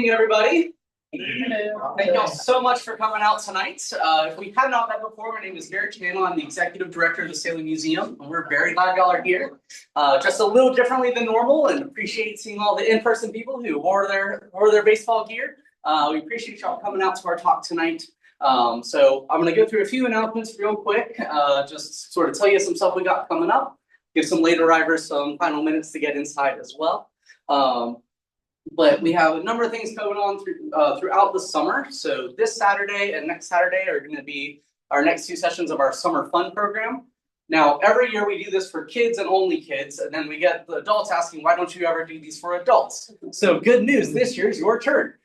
evening, everybody. Thank y'all so much for coming out tonight. If we have not met before, my name is Garrett Channel. I'm the executive director of the Salem Museum, and we're very glad y'all are here. Just a little differently than normal, and appreciate seeing all the in-person people who wore their baseball gear. We appreciate y'all coming out to our talk tonight. So I'm going to go through a few announcements real quick, just sort of tell you some stuff we got coming up, give some late arrivers some final minutes to get inside as well. But we have a number of things going on throughout the summer. So this Saturday and next Saturday are going to be our next two sessions of our summer fun program. Now, every year we do this for kids and only kids, and then we get the adults asking, why don't you ever do these for adults? So good news, this year's your turn.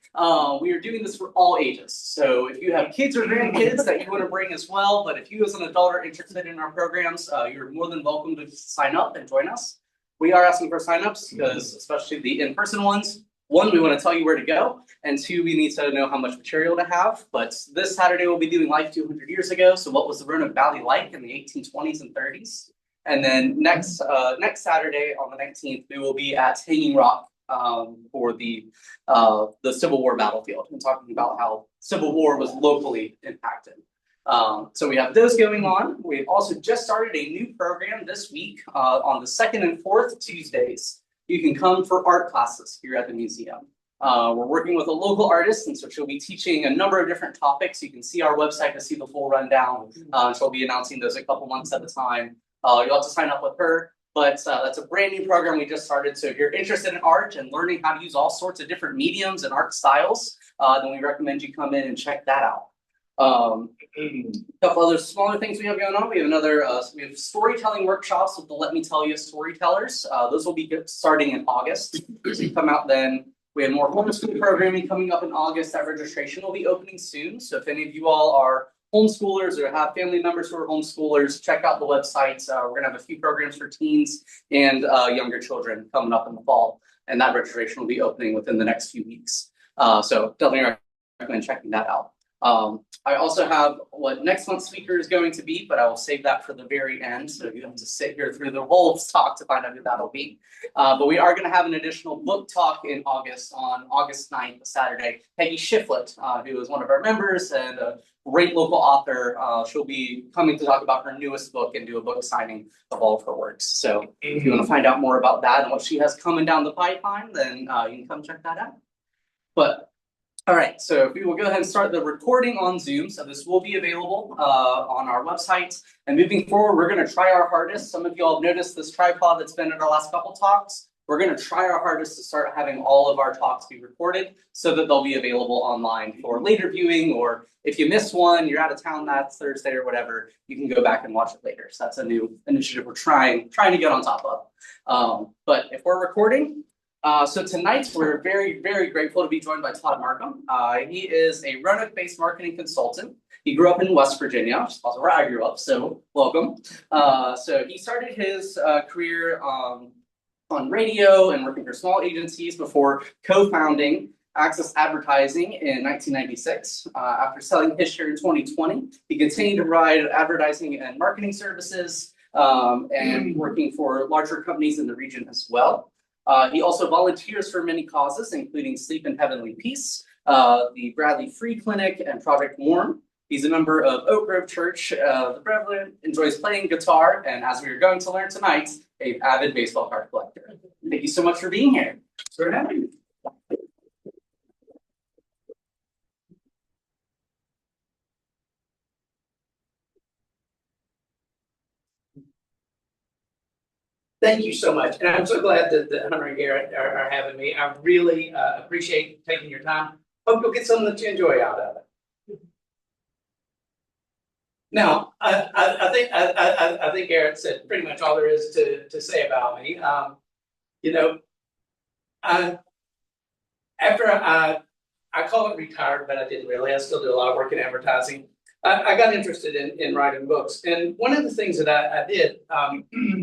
We are doing this for all ages. So if you have kids or grandkids that you want to bring as well, but if you as an adult are interested in our programs, you're more than welcome to sign up and join us. We are asking for signups because, especially the in-person ones, one, we want to tell you where to go, and two, we need to know how much material to have. But this Saturday, we'll be doing Life 200 years ago. So what was the Roanoke Valley like in the 1820s and 30s? And then next Saturday on the 19th, we will be at Hanging Rock for the Civil War battlefield and talking about how Civil War was locally impacted. So we have those going on. We've also just started a new program this week on the 2nd and 4th Tuesdays. You can come for art classes here at the museum. We're working with a local artist, and so she'll be teaching a number of different topics. You can see our website to see the full rundown. She'll be announcing those a couple months at a time. You'll have to sign up with her, but that's a brand new program we just started. So if you're interested in art and learning how to use all sorts of different mediums and art styles, then we recommend you come in and check that out. A couple other smaller things we have going on. We have storytelling workshops with the Let Me Tell You storytellers. Those will be starting in August. So you come out then. We have more homeschool programming coming up in August. That registration will be opening soon. So if any of you all are homeschoolers or have family members who are homeschoolers, check out the website. We're going to have a few programs for teens and younger children coming up in the fall. And that registration will be opening within the next few weeks. So definitely recommend checking that out. I also have what next month's speaker is going to be, but I will save that for the very end. So you have to sit here through the whole talk to find out who that'll be. But we are going to have an additional book talk in August on August 9th, Saturday. Peggy Shiflett, who is one of our members and a great local author, she'll be coming to talk about her newest book and do a book signing of all of her works. So if you want to find out more about that and what she has coming down the pipeline, then you can come check that out. But all right, so if we will go ahead and start the recording on Zoom. So this will be available on our website. And moving forward, we're going to try our hardest. Some of you all have noticed this tripod that's been at our last couple talks. We're going to try our hardest to start having all of our talks be recorded so that they'll be available online for later viewing. Or if you missed one, you're out of town that Thursday or whatever, you can go back and watch it later. So that's a new initiative we're trying to get on top of. But if we're recording, so tonight we're very, very grateful to be joined by Todd Marcum. He is a Roanoke-based marketing consultant. He grew up in West Virginia, which is also where I grew up, so welcome. So he started his career on radio and working for small agencies before co-founding Access Advertising in 1996. After selling his share in 2020, he continued to provide advertising and marketing services and working for larger companies in the region as well. He also volunteers for many causes, including Sleep in Heavenly Peace, the Bradley Free Clinic, and Project Warm. He's a member of Oak Grove Church, the Prevalent, enjoys playing guitar, and as we are going to learn tonight, an avid baseball card collector. Thank you so much for being here. Thanks for having me. Thank you so much. And I'm so glad that Hunter and Garrett are having me. I really appreciate taking your time. Hope you'll get something that you enjoy out of it. Now, I think Garrett said pretty much all there is to say about me. After I call it retired, but I didn't really. I still do a lot of work in advertising. I got interested in writing books. And one of the things that I did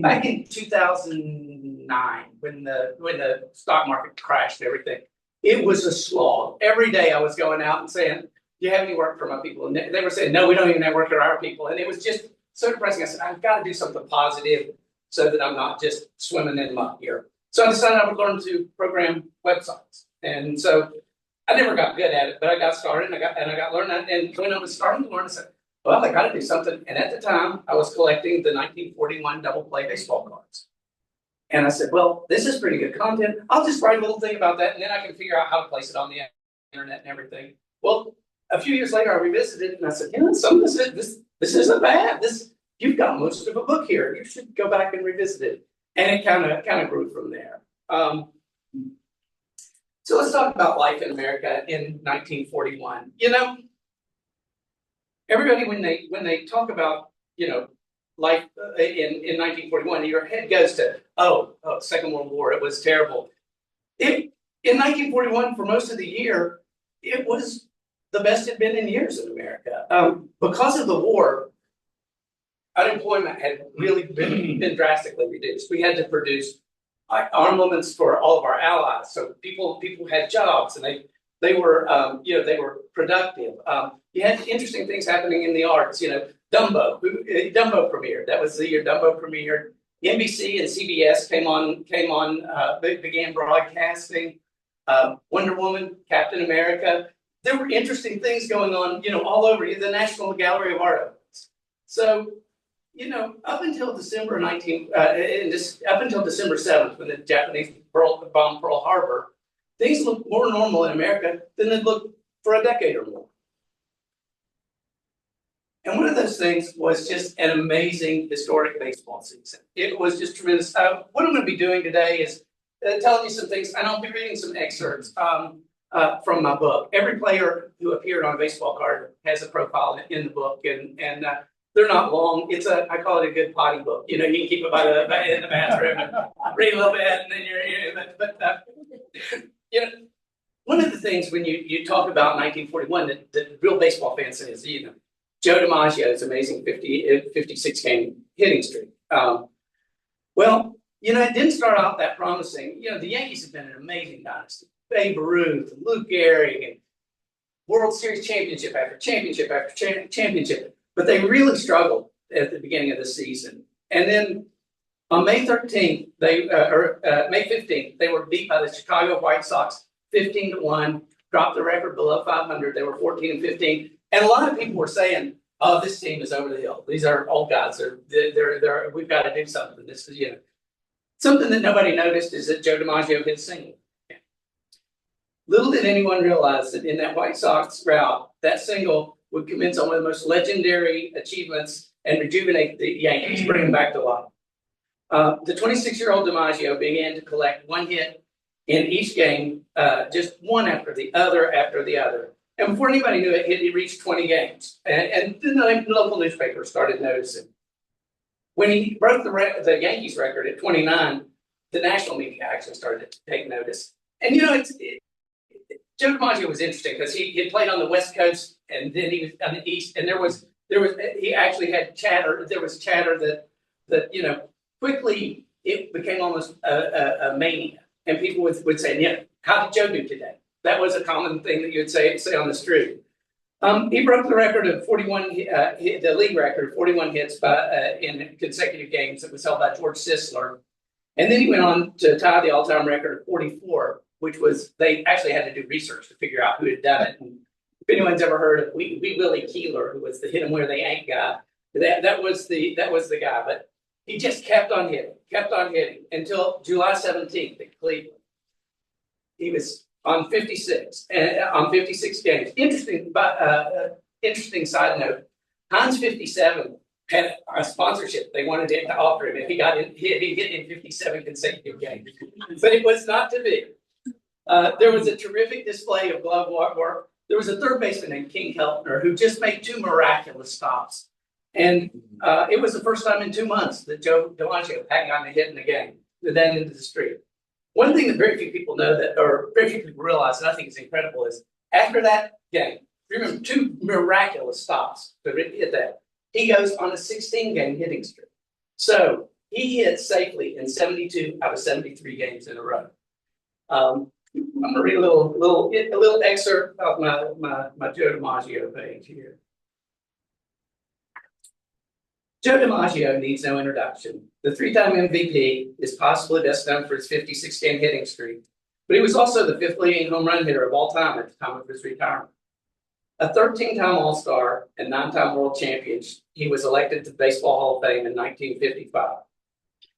back in 2009, when the stock market crashed and everything, it was a slog. Every day I was going out and saying, do you have any work for my people? And they were saying, no, we don't even have work for our people. And it was just so depressing. I said, I've got to do something positive so that I'm not just swimming in muck here. So I decided I would learn to program websites. And so I never got good at it, but I got started and I got learning. And when I was starting to learn, I said, well, I got to do something. And at the time, I was collecting the 1941 double play baseball cards. And I said, well, this is pretty good content. I'll just write a little thing about that, and then I can figure out how to place it on the internet and everything. Well, a few years later, I revisited it, and I said, you know, some of this isn't bad. You've got most of a book here. You should go back and revisit it. And it kind of grew from there. So let's talk about life in America in 1941. You know, everybody when they talk about, you know, life in 1941, your head goes to, oh, Second World War, it was terrible. In 1941, for most of the year, it was the best it had been in years in America. Because of the war, unemployment had really been drastically reduced. We had to produce armaments for all of our allies, so people had jobs, and they were they were productive. You had interesting things happening in the arts. You know, Dumbo premiered. That was the year Dumbo premiered. NBC and CBS began broadcasting. Wonder Woman, Captain America. There were interesting things going on, you know, all over the National Gallery of Art opens. So, you know, up until December 7th, when the Japanese bombed Pearl Harbor, things looked more normal in America than they looked for a decade or more. And one of those things was just an amazing historic baseball season. It was just tremendous. What I'm going to be doing today is telling you some things, and I'll be reading some excerpts from my book. Every player who appeared on a baseball card has a profile in the book, and they're not long. I call it a good potty book. You know, you can keep it in the bathroom and read a little bit, and then you know, one of the things when you talk about 1941 that real baseball fans say is, you know, Joe DiMaggio's amazing 56 game hitting streak. Well, you know, it didn't start out that promising. You know, the Yankees have been an amazing dynasty. Babe Ruth, Lou Gehrig, and World Series championship after championship after championship. But they really struggled at the beginning of the season. And then on May 13th, May 15th, they were beat by the Chicago White Sox 15-1, dropped the record below 500. They were 14-15. And a lot of people were saying, oh, this team is over the hill. These are old guys. We've got to do something. This is, you know, something that nobody noticed is that Joe DiMaggio hit single. Little did anyone realize that in that White Sox route, that single would commence on one of the most legendary achievements and rejuvenate the Yankees, bring them back to life. The 26-year-old DiMaggio began to collect one hit in each game, just one after the other after the other. And before anybody knew it, he reached 20 games. And the local newspapers started noticing. When he broke the Yankees record at 29, the national media actually started to take notice. And, you know, Joe DiMaggio was interesting because he had played on the West Coast, and then he was on the East, and he actually had chatter. There was chatter that you know, quickly it became almost a mania, and people would say, yeah, how did Joe do today? That was a common thing that you would say on the street. He broke the record of 41, the league record of 41 hits in consecutive games that was held by George Sisler. And then he went on to tie the all-time record of 44, which was, they actually had to do research to figure out who had done it. And if anyone's ever heard of Wee Willie Keeler, who was the hit 'em where they ain't guy, that was the guy. But he just kept on hitting until July 17th in Cleveland. He was on 56 games. Interesting side note. Heinz 57 had a sponsorship they wanted to offer him if he hit in 57 consecutive games, but it was not to be. There was a terrific display of glove work. There was a third baseman named King Keltner who just made two miraculous stops, and it was the first time in 2 months that Joe DiMaggio hadn't gotten a hit in a game. Then into the street. One thing that very few people know or very few people realize, and I think is incredible, is after that game, remember two miraculous stops to hit that, he goes on a 16-game hitting streak. So he hit safely in 72 out of 73 games in a row. I'm gonna read a little excerpt of my Joe DiMaggio page here. Joe DiMaggio needs no introduction. The three-time MVP is possibly best known for his 56-game hitting streak, But he was also the fifth leading home run hitter of all time at the time of his retirement. A 13-time All-Star and 9-time world champion, he was elected to the Baseball Hall of Fame in 1955.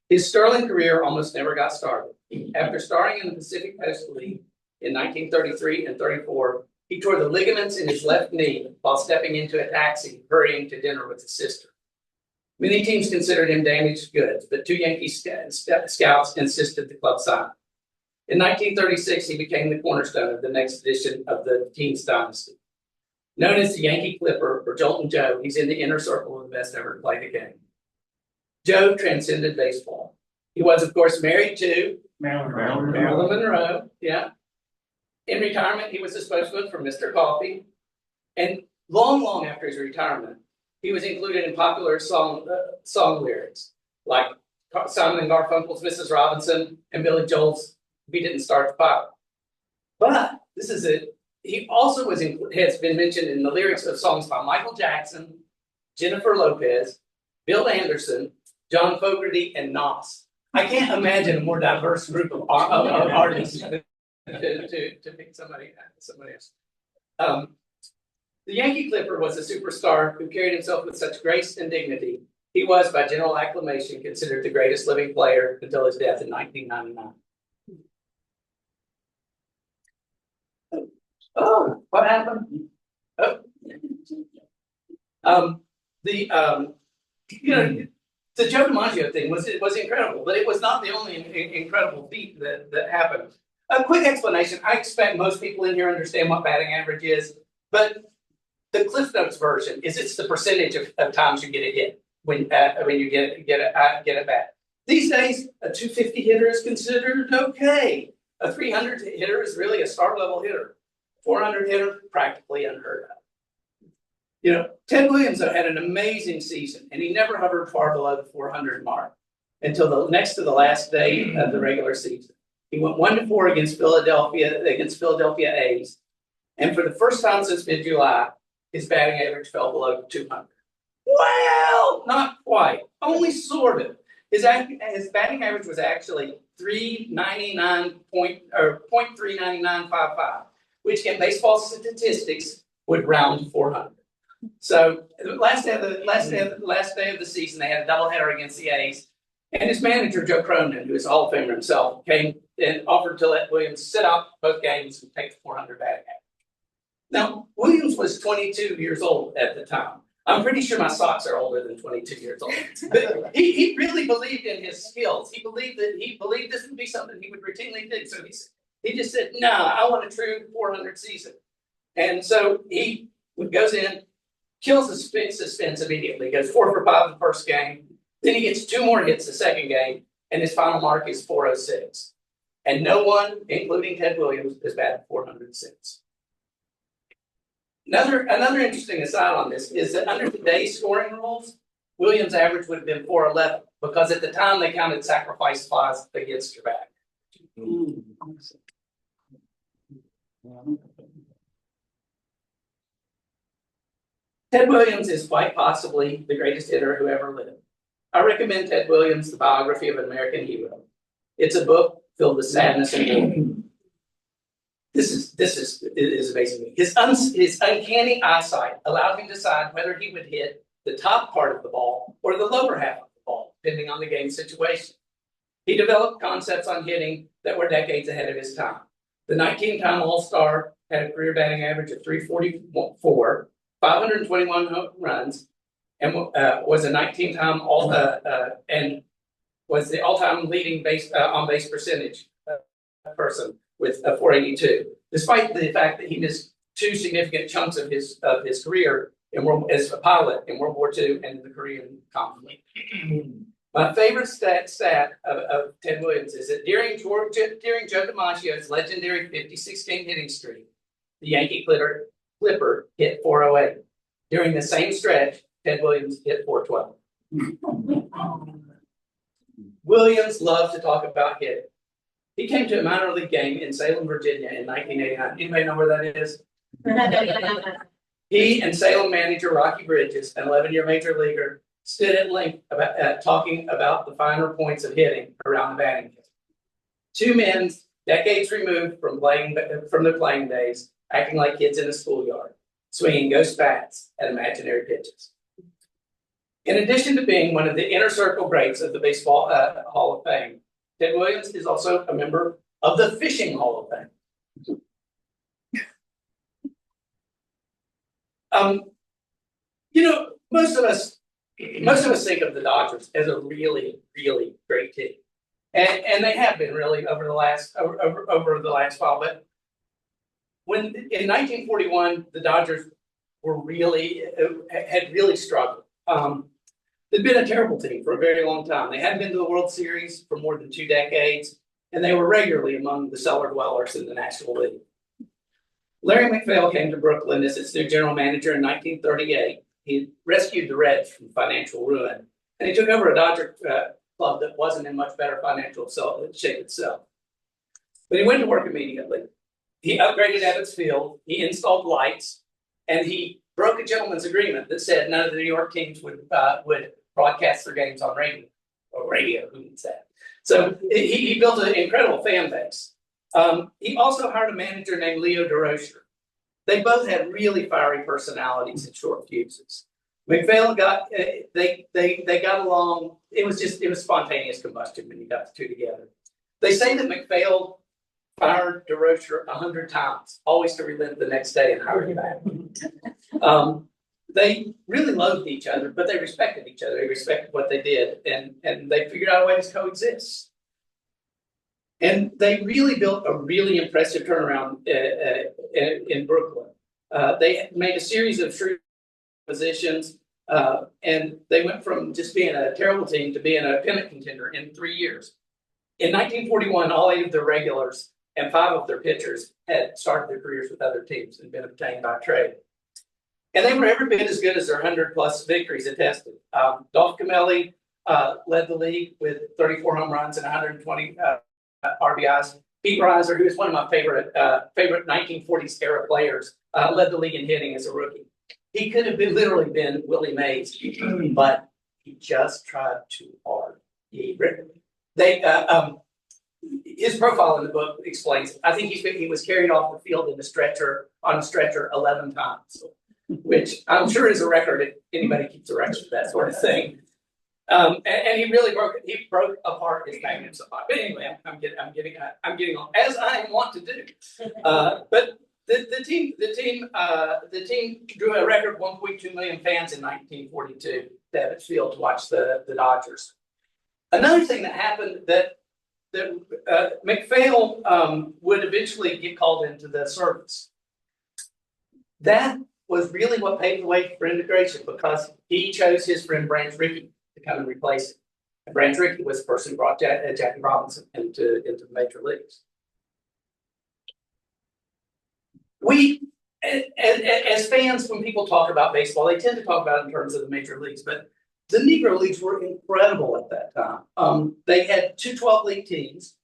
His sterling career almost never got started. After starting in the Pacific Coast League in 1933 and 34, he tore the ligaments in his left knee while stepping into a taxi, hurrying to dinner with his sister. Many teams considered him damaged goods, but two Yankee scouts insisted the club sign. In 1936, he became the cornerstone of the next edition of the team's dynasty. Known as the Yankee Clipper or Joltin' Joe, he's in the inner circle of the best ever to play the game. Joe transcended baseball. He was, of course, married to Marilyn Monroe. Yeah. In retirement, he was a spokesman for Mr. Coffee. And long after his retirement, he was included in popular song lyrics, like Simon and Garfunkel's Mrs. Robinson and Billy Joel's We Didn't Start the Fire. But this is it. He also has been mentioned in the lyrics of songs by Michael Jackson, Jennifer Lopez, Bill Anderson, John Fogerty, and Nas. I can't imagine a more diverse group of artists to pick somebody else. The Yankee Clipper was a superstar who carried himself with such grace and dignity. He was, by general acclamation, considered the greatest living player until his death in 1999. Oh, what happened? Oh. The Joe DiMaggio thing was incredible, but it was not the only incredible feat that happened. A quick explanation. I expect most people in here understand what batting average is, but the Cliff Notes version is it's the percentage of times you get a hit when you get a bat. These days, a 250 hitter is considered okay. A 300 hitter is really a star level hitter. 400 hitter, practically unheard of. You know, Ted Williams had an amazing season, and he never hovered far below the 400 mark until next to the last day of the regular season. He went 1-4 against Philadelphia A's, and for the first time since mid-July, his batting average fell below 200. Well, not quite, only sort of. His batting average was actually 0.39955, which in baseball statistics would round to 400. So the last day of the season, they had a doubleheader against the A's, and his manager Joe Cronin, who is a Hall of Famer himself, came and offered to let Williams sit out both games and take the 400 batting average. Now, Williams was 22 years old at the time. I'm pretty sure my socks are older than 22 years old. But he really believed in his skills. He believed this would be something he would routinely do. So he just said, "No, I want a true 400 season." And so he goes in, kills the suspense immediately. Goes 4 for 5 in the first game. Then he gets 2 more hits the second game, and his final mark is 406. And no one, including Ted Williams, has batted 400 since. Another interesting aside on this is that under today's scoring rules, Williams' average would have been 411 because at the time they counted sacrifice flies against your back. Ted Williams is quite possibly the greatest hitter who ever lived. I recommend Ted Williams, The Biography of an American Hero. It's a book filled with sadness and glory. This is amazing. His uncanny eyesight allowed him to decide whether he would hit the top part of the ball or the lower half of the ball, depending on the game situation. He developed concepts on hitting that were decades ahead of his time. The 19-time All-Star had a career batting average of 344, 521 home runs, and was a 19-time and was the all-time leading on-base percentage person with a 482, despite the fact that he missed 2 significant chunks of his career as a pilot in World War II and in the Korean conflict. My favorite stat of Ted Williams is that during Joe DiMaggio's legendary 56-game hitting streak, the Yankee Clipper hit 408. During the same stretch, Ted Williams hit 412. Williams loved to talk about hitting. He came to a minor league game in Salem, Virginia in 1989. Anybody know where that is? He and Salem manager Rocky Bridges, an 11-year major leaguer, stood at length talking about the finer points of hitting around the batting cage. Two men Decades removed from their playing days, acting like kids in a schoolyard, swinging ghost bats at imaginary pitches. In addition to being one of the inner circle greats of the Baseball Hall of Fame, Ted Williams is also a member of the Fishing Hall of Fame. Most of us think of the Dodgers as a really, really great team, and they have been really over the last while. But when in 1941 the Dodgers had really struggled. They'd been a terrible team for a very long time. They hadn't been to the World Series for more than 2 decades, and they were regularly among the cellar dwellers in the National League. Larry McPhail came to Brooklyn as its new general manager in 1938. He rescued the Reds from financial ruin, and he took over a Dodger club that wasn't in much better financial shape itself. But he went to work immediately. He upgraded Ebbets Field, he installed lights, and he broke a gentleman's agreement that said none of the New York teams would broadcast their games on radio. Who needs that? So he built an incredible fan base. He also hired a manager named Leo DeRocher. They both had really fiery personalities and short fuses. McPhail they got along. It was spontaneous combustion when you got the two together. They say that McPhail fired DeRocher 100 times, always to relent the next day and hire him back. They really loathed each other, but they respected each other. They respected what they did, and they figured out a way to coexist. And they really built a really impressive turnaround in Brooklyn. They made a series of shrewd positions, and they went from just being a terrible team to being a pennant contender in 3 years. In 1941, all 8 of their regulars and 5 of their pitchers had started their careers with other teams and been obtained by trade. And they were every bit as good as their 100-plus victories attested. Dolph Camelli led the league with 34 home runs and 120 RBIs. Pete Reiser, who is one of my favorite 1940s era players, led the league in hitting as a rookie. He could have literally been Willie Mays, but he just tried too hard. His profile in the book explains. I think he was carried off the field on a stretcher 11 times, which I'm sure is a record if anybody keeps a record of that sort of thing. And he really broke apart his magnets apart. But anyway, I'm getting on, as I want to do. But the team drew a record 1.2 million fans in 1942 to Ebbets Field to watch the Dodgers. Another thing that happened that McPhail would eventually get called into the service. That was really what paved the way for integration, because he chose his friend Branch Rickey to come and replace him. And Branch Rickey was the person who brought Jackie Robinson into the major leagues. We, as fans, when people talk about baseball, they tend to talk about it in terms of the major leagues, but the Negro Leagues were incredible at that time. They had 2 12-league teams,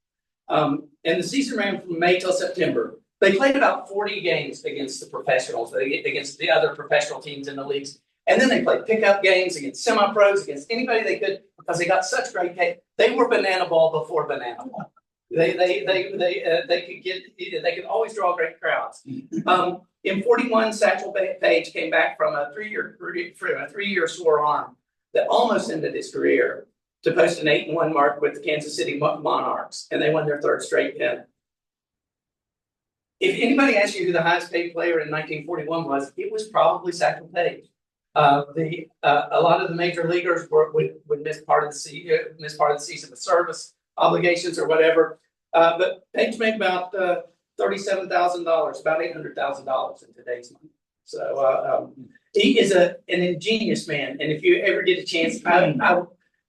and the season ran from May till September. They played about 40 games against the professionals, against the other professional teams in the leagues. And then they played pickup games against semi-pros, against anybody they could, because they got such great games. They were banana ball before banana ball. They could always draw great crowds. In 41, Satchel Paige came back from a 3-year sore arm that almost ended his career to post an 8-1 mark with the Kansas City Monarchs, and they won their 3rd straight pennant. If anybody asks you who the highest paid player in 1941 was, it was probably Satchel Paige. A lot of the major leaguers would miss part of the season with service obligations or whatever. But Paige made about $37,000, about $800,000 in today's money. So he is an ingenious man, and if you ever get a chance,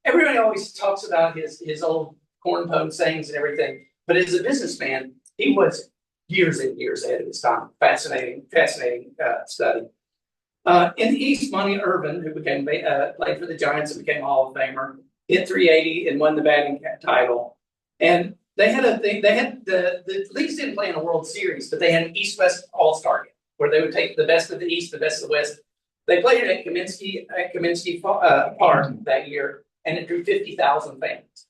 everybody always talks about his old corn pone sayings and everything. But as a businessman, he was years and years ahead of his time. Fascinating study. In the East, Monty Irvin, who played for the Giants and became a Hall of Famer, hit 380 and won the batting title. And they had a thing. They had the leagues didn't play in a World Series, but they had an East-West All-Star game where they would take the best of the East, the best of the West. They played it at Kaminsky Park that year, and it drew 50,000 fans.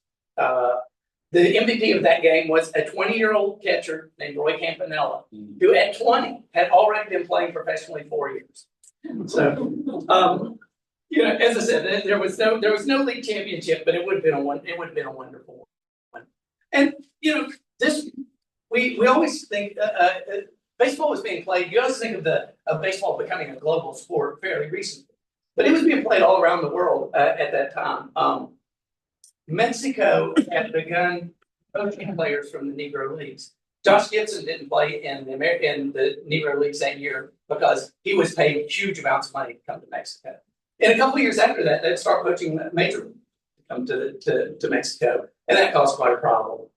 The MVP of that game was a 20-year-old catcher named Roy Campanella, who at 20 had already been playing professionally 4 years. So, as I said, there was no league championship, but it would have been a wonderful one. And this we always think baseball was being played. You always think of baseball becoming a global sport fairly recently, but it was being played all around the world at that time. Mexico had begun poaching players from the Negro Leagues. Josh Gibson didn't play in the Negro Leagues that year because he was paid huge amounts of money to come to Mexico. And a couple of years after that, they'd start poaching major league to come to Mexico, and that caused quite a problem.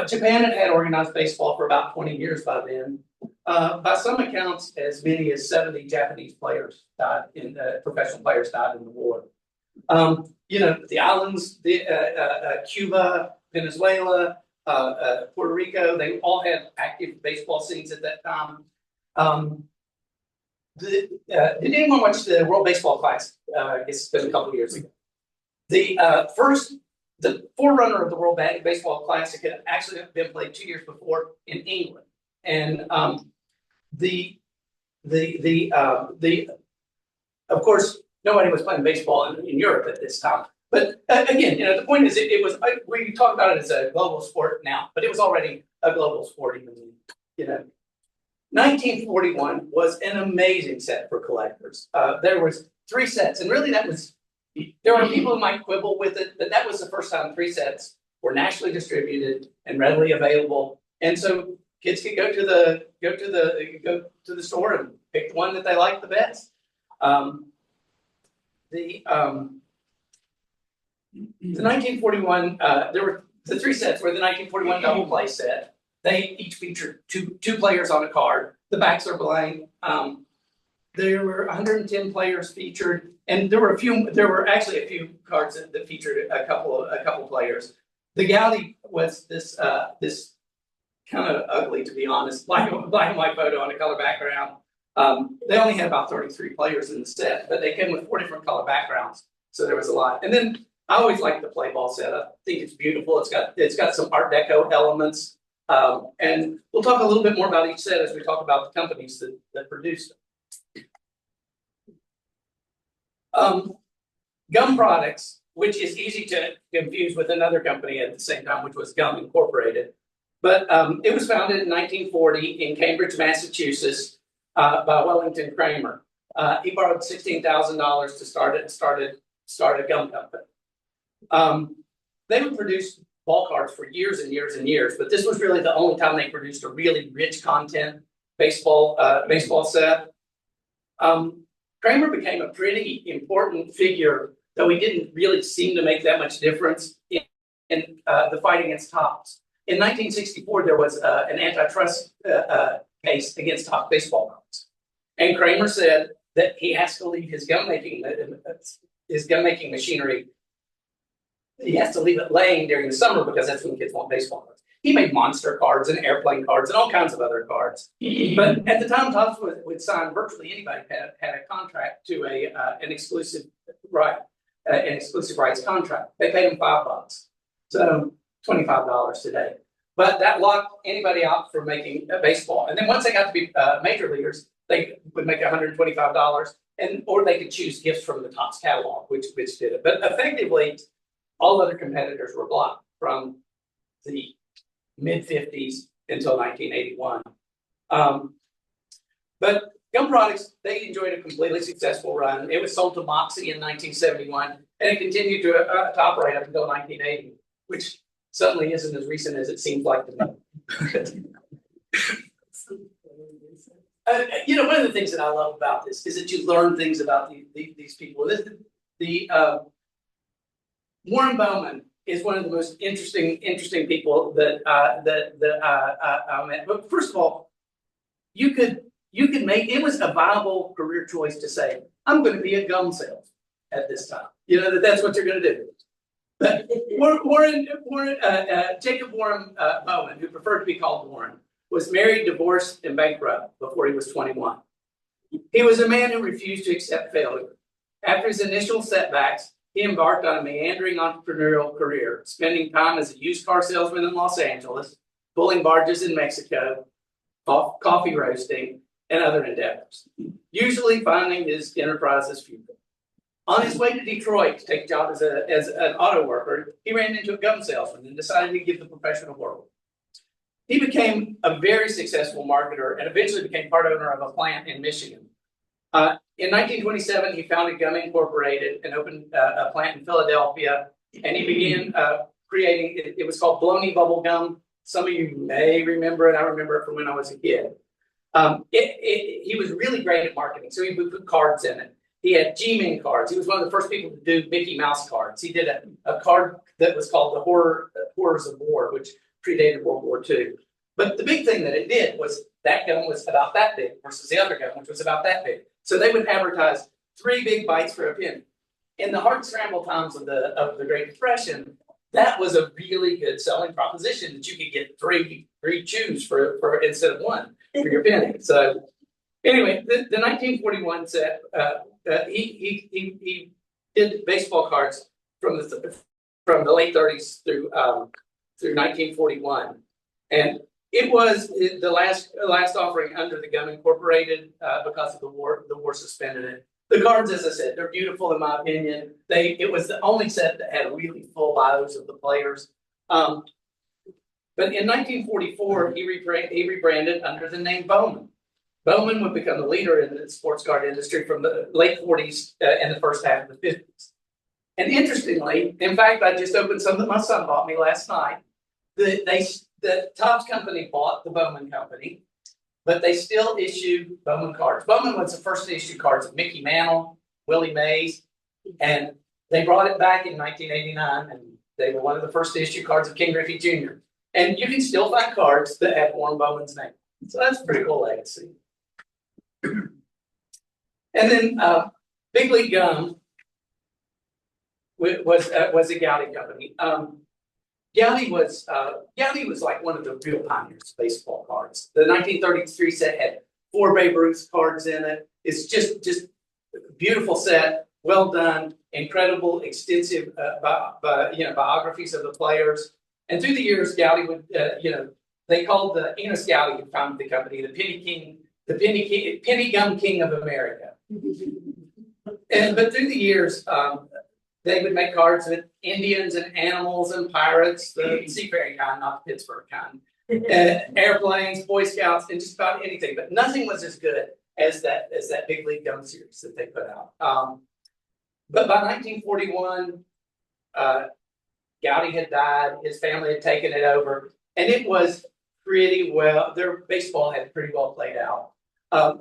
Japan had organized baseball for about 20 years by then. By some accounts, as many as 70 Japanese players died professional players died in the war. The islands, Cuba, Venezuela, Puerto Rico, they all had active baseball scenes at that time. Did anyone watch the World Baseball Classic? I guess it's been a couple of years ago. The forerunner of the World Baseball Classic had actually been played 2 years before in England, and of course, nobody was playing baseball in Europe at this time. But again, the point is, it was we talk about it as a global sport now, but it was already a global sport even then. 1941 was an amazing set for collectors. There was 3 sets, and really there were people who might quibble with it, but that was the first time 3 sets were nationally distributed and readily available, and so kids could go to the store and pick the one that they liked the best. The 1941, there were the 3 sets were the 1941 double play set. They each featured two players on a card. The backs are blank. There were 110 players featured, and there were actually a few cards that featured a couple players. The Galley was this kind of ugly, to be honest, black and white photo on a color background. They only had about 33 players in the set, but they came with 4 different color backgrounds, so there was a lot. And then I always like the play ball set. I think it's beautiful. It's got some Art Deco elements, and we'll talk a little bit more about each set as we talk about the companies that produced them. Gum Products, which is easy to confuse with another company at the same time, which was Gum Incorporated, but it was founded in 1940 in Cambridge, Massachusetts, by Wellington Kramer. He borrowed $16,000 to start a gum company. They would produce ball cards for years and years and years, but this was really the only time they produced a really rich content baseball set. Kramer became a pretty important figure, though he didn't really seem to make that much difference in the fight against Topps. In 1964, there was an antitrust case against Topps baseball cards, and Kramer said that he has to leave his gum making machinery. He has to leave it laying during the summer because that's when kids want baseball cards. He made monster cards and airplane cards and all kinds of other cards. But at the time, Topps would sign virtually anybody had a contract to an exclusive rights contract. They paid him $5, so $25 today. But that locked anybody out from making baseball. And then once they got to be major leaguers, they would make $125, or they could choose gifts from the Topps catalog, which did it. But effectively, all other competitors were blocked from the mid-50s until 1981. But Gum Products, they enjoyed a completely successful run. It was sold to Moxie in 1971, and it continued to operate up until 1980, which certainly isn't as recent as it seems like to me. One of the things that I love about this is that you learn things about these people. Warren Bowman is one of the most interesting people that I met. But first of all, you could make it was a viable career choice to say, I'm going to be a gum salesman at this time. That's what you're going to do. But Jacob Warren Bowman, who preferred to be called Warren, was married, divorced, and bankrupt before he was 21. He was a man who refused to accept failure. After his initial setbacks, he embarked on a meandering entrepreneurial career, spending time as a used car salesman in Los Angeles, pulling barges in Mexico, coffee roasting, and other endeavors, usually finding his enterprises futile. On his way to Detroit to take a job as an auto worker, he ran into a gum salesman and decided to give the profession a whirl. He became a very successful marketer and eventually became part owner of a plant in Michigan. In 1927, he founded Gum Incorporated and opened a plant in Philadelphia, and he began creating, it was called Blony Bubble Gum. Some of you may remember it. I remember it from when I was a kid. He was really great at marketing, so he would put cards in it. He had G-Men cards. He was one of the first people to do Mickey Mouse cards. He did a card that was called the Horrors of War, which predated World War II. But the big thing that it did was that gum was about that big versus the other gum, which was about that big. So they would advertise 3 big bites for a penny. In the hard scramble times of the Great Depression, that was a really good selling proposition that you could get three chews for instead of 1 for your penny. So anyway, the 1941 set, he did baseball cards from the late 30s through 1941, and it was the last offering under the Gum Incorporated because of the war. The war suspended it. The cards, as I said, they're beautiful in my opinion. It was the only set that had really full bios of the players. But in 1944, he rebranded under the name Bowman. Bowman would become the leader in the sports card industry from the late 40s and the first half of the 50s. And interestingly, in fact, I just opened some that my son bought me last night. The Topps company bought the Bowman company, but they still issue Bowman cards. Bowman was the first to issue cards of Mickey Mantle, Willie Mays, and they brought it back in 1989, and they were one of the first to issue cards of King Griffey Jr. And you can still find cards that have Warren Bowman's name. So that's a pretty cool legacy. And then Big League Gum was a Gowdy company. Gowdy was like one of the real pioneers of baseball cards. The 1933 set had 4 Babe Ruth cards in it. It's just a beautiful set, well done, incredible, extensive biographies of the players. And through the years, Gowdy would they called Enos Gowdy, who founded the company, the Penny Gum King of America. But through the years, they would make cards with Indians and animals and pirates, the seafaring kind, not the Pittsburgh kind, airplanes, Boy Scouts, and just about anything. But nothing was as good as that Big League Gum series that they put out. But by 1941, Gowdy had died. His family had taken it over, and it was pretty well. Their baseball had pretty well played out.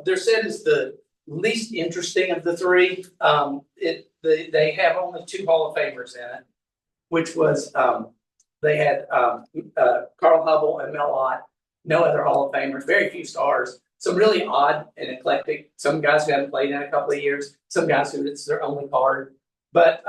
They're said as the least interesting of the 3. They have only 2 Hall of Famers in it, which was they had Carl Hubble and Mel Ott, no other Hall of Famers, very few stars. Some really odd and eclectic. Some guys who haven't played in a couple of years. Some guys who it's their only card. But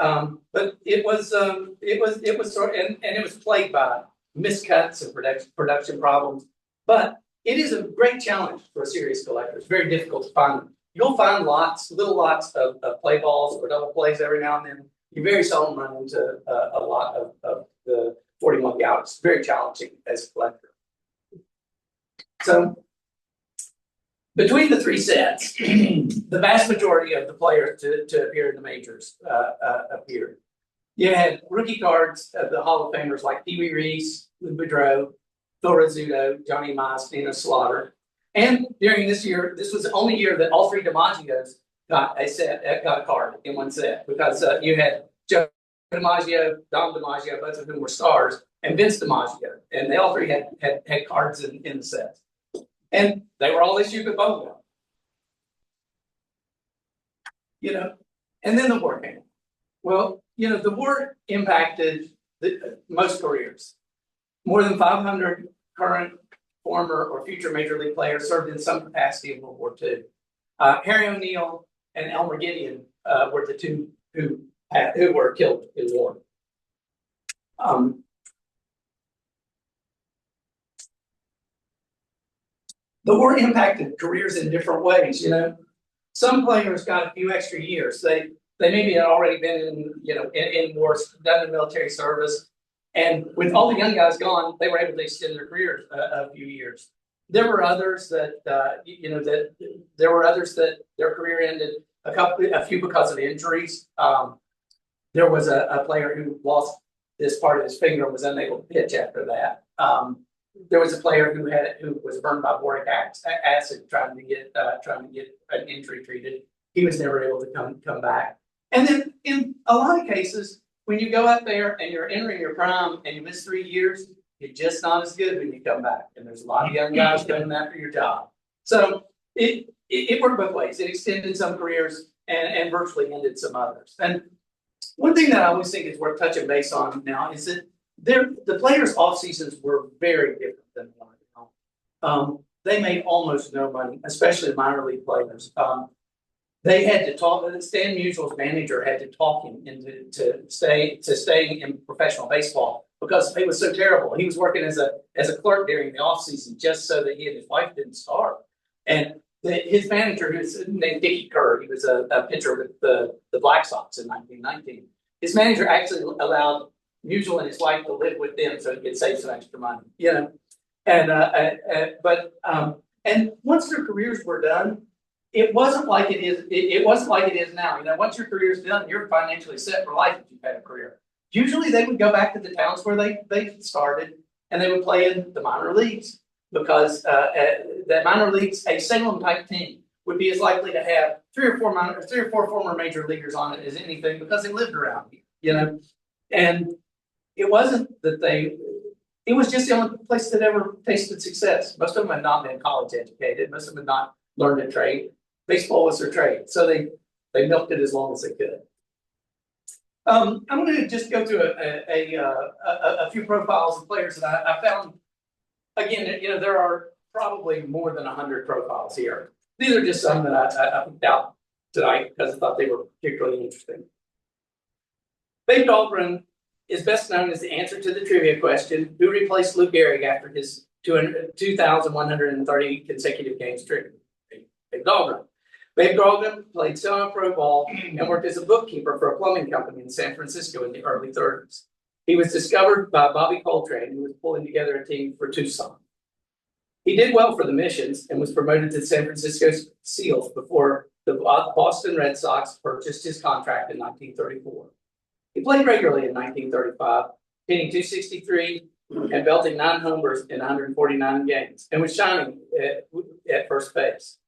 it was sort of, and it was plagued by miscuts and production problems. But it is a great challenge for a serious collector. It's very difficult to find them. You'll find little lots of play balls or double plays every now and then. You very seldom run into a lot of the 41 Gowdy. It's very challenging as a collector. So between the 3 sets, the vast majority of the players to appear in the majors appeared. You had rookie cards of the Hall of Famers like Pee Wee Reese, Lou Boudreau, Phil Rizzuto, Johnny Mize, Nina Slaughter. And during this year, this was the only year that all 3 DiMaggios got a card in one set, because you had Joe DiMaggio, Dom DiMaggio, both of whom were stars, and Vince DiMaggio, and they all 3 had cards in the sets, and they were all issued with Bowman. And then the war came. Well, the war impacted most careers. More than 500 current, former, or future major league players served in some capacity in World War II. Harry O'Neill and Elmer Gideon were the 2 who were killed in war. The war impacted careers in different ways. Some players got a few extra years. They maybe had already been in wars, done the military service. And with all the young guys gone, they were able to extend their careers a few years. There were others that their career ended a few because of injuries. There was a player who lost this part of his finger and was unable to pitch after that. There was a player who was burned by boric acid trying to get an injury treated. He was never able to come back. And then in a lot of cases, when you go out there and you're entering your prime and you miss 3 years, you're just not as good when you come back. And there's a lot of young guys coming after your job. So it worked both ways. It extended some careers and virtually ended some others. And one thing that I always think is worth touching base on now is that the players' off seasons were very different than now. They made almost no money, especially minor league players. They had to talk. Stan Musial's manager had to talk him into staying in professional baseball because it was so terrible. He was working as a clerk during the off season just so that he and his wife didn't starve. And his manager, who's named Dickie Kerr, he was a pitcher with the Black Sox in 1919. His manager actually allowed Musial and his wife to live with them so he could save some extra money, And once their careers were done, it wasn't like it is. It wasn't like it is now. Once your career's done, you're financially set for life if you've had a career. Usually, they would go back to the towns where they started, and they would play in the minor leagues because the minor leagues, a Salem type team, would be as likely to have three or four former major leaguers on it as anything because they lived around here. And it wasn't that it was just the only place that ever tasted success. Most of them had not been college educated. Most of them had not learned a trade. Baseball was their trade, so they milked it as long as they could. I'm going to just go through a few profiles of players that I found. Again, there are probably more than 100 profiles here. These are just some that I picked out tonight because I thought they were particularly interesting. Babe Dahlgren is best known as the answer to the trivia question, who replaced Lou Gehrig after his 2,130 consecutive games streak? Babe Dahlgren. Babe Dahlgren played semi-pro ball and worked as a bookkeeper for a plumbing company in San Francisco in the early 30s. He was discovered by Bobby Coltrane, who was pulling together a team for Tucson. He did well for the Missions and was promoted to San Francisco Seals before the Boston Red Sox purchased his contract in 1934. He played regularly in 1935, hitting .263 and belting 9 homers in 149 games, and was shining at first base.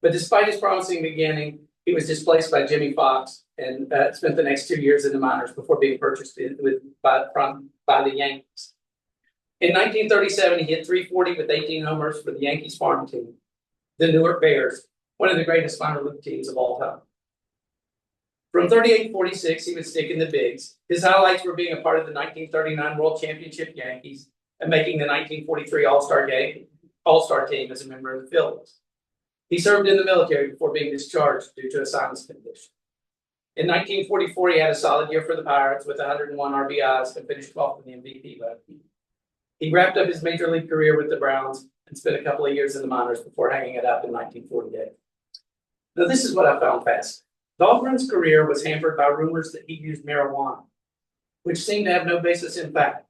But despite his promising beginning, he was displaced by Jimmy Fox and spent the next 2 years in the minors before being purchased by the Yankees. In 1937, he hit .340 with 18 homers for the Yankees farm team, the Newark Bears, one of the greatest minor league teams of all time. From 38 to 46, he would stick in the bigs. His highlights were being a part of the 1939 World Championship Yankees and making the 1943 All-Star team as a member of the Phillies. He served in the military before being discharged due to a sinus condition. In 1944, he had a solid year for the Pirates with 101 RBIs and finished 12th in the MVP vote. He wrapped up his major league career with the Browns and spent a couple of years in the minors before hanging it up in 1948. Now, this is what I found fascinating. Dahlgren's career was hampered by rumors that he used marijuana, which seemed to have no basis in fact.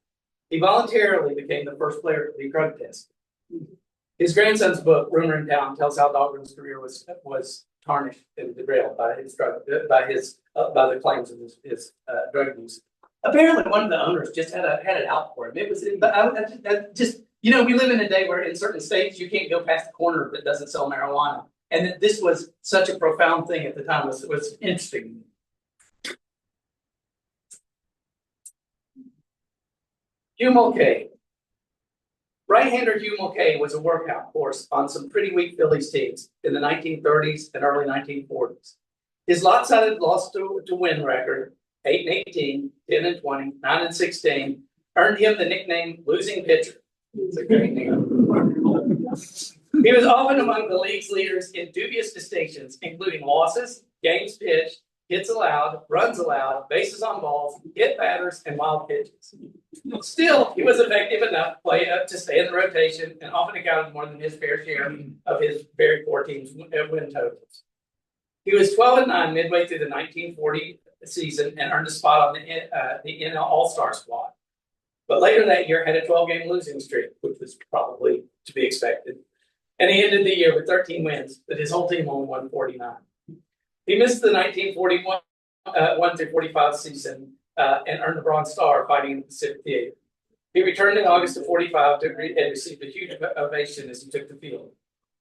He voluntarily became the first player to be drug tested. His grandson's book, Rumor in Town, tells how Dahlgren's career was tarnished and derailed by the claims of his drug use. Apparently, one of the owners just had it out for him. It was, but I just we live in a day where in certain states you can't go past the corner that doesn't sell marijuana, and that this was such a profound thing at the time was interesting. Hugh Mulcahy. Right-hander Hugh Mulcahy was a workout horse on some pretty weak Phillies teams in the 1930s and early 1940s. His lopsided loss to win record, 8-18, 10-20, 9-16, earned him the nickname Losing Pitcher. It's a great name. He was often among the league's leaders in dubious distinctions, including losses, games pitched, hits allowed, runs allowed, bases on balls, hit batters, and wild pitches. Still, he was effective enough to stay in the rotation and often accounted more than his fair share of his very poor team's win totals. He was 12-9 midway through the 1940 season and earned a spot on the NL All-Star squad. But later that year had a 12-game losing streak, which was probably to be expected. And he ended the year with 13 wins, but his whole team only won 49. He missed the 1941 1 through 45 season and earned the Bronze Star fighting in the Pacific Theater. He returned in August of 45 and received a huge ovation as he took the field.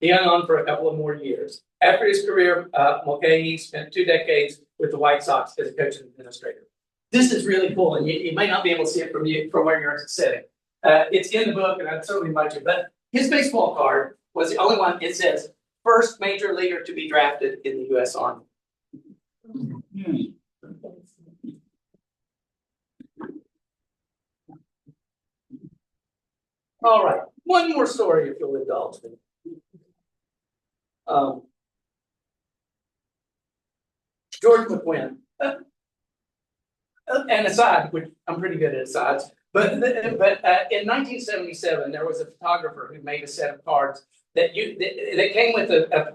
He hung on for a couple of more years. After his career, Mulcahy spent 2 decades with the White Sox as a coach and administrator. This is really cool, and you may not be able to see it from where you're sitting. It's in the book, and I'd certainly invite you. But his baseball card was the only one. It says, first major leaguer to be drafted in the U.S. Army. All right, one more story if you'll indulge me. George McQuinn. And aside, which I'm pretty good at asides, but in 1977 there was a photographer who made a set of cards that came